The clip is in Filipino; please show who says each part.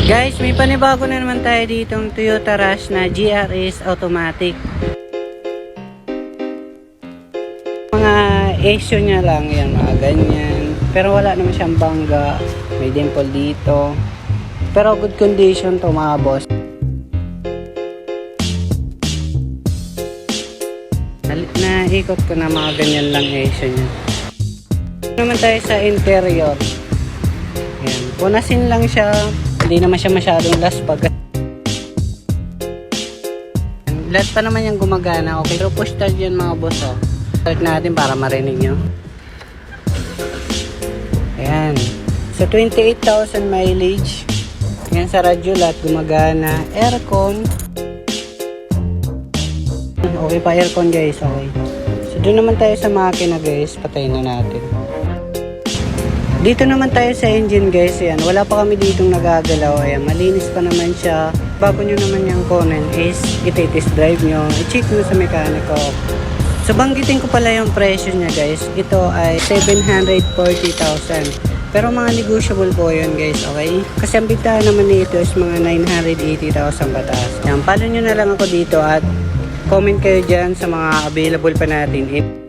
Speaker 1: Guys, may panibago na naman tayo ditong Toyota Rush na GRS automatic. Mga issue niya lang yan, mga ganyan. Pero wala naman siyang bangga. May dimple dito. Pero good condition to mga boss. Naikot ko na mga ganyan lang issue niya. Naman tayo sa interior. Ayan. Punasin lang siya. Hindi naman siya masyadong laspag. Lahat pa naman yung gumagana. Okay, pero push start yan mga boss. Oh. Start natin para marinig nyo. Ayan. So 28,000 mileage. Ayan sa radyo lahat gumagana. Aircon. Okay pa aircon guys. Okay. So doon naman tayo sa makina guys. Patayin na natin. Dito naman tayo sa engine guys, ayan, wala pa kami ditong nagagalaw, ayan, malinis pa naman siya. Bago nyo naman yung Conan is iti-test drive nyo, i-check nyo sa mekaniko. So banggitin ko pala yung presyo niya guys, ito ay 740,000. Pero mga negotiable po yun guys, okay? Kasi ang bigtaan naman nito is mga 980,000 pataas. Ayan, follow nyo na lang ako dito at comment kayo dyan sa mga available pa natin.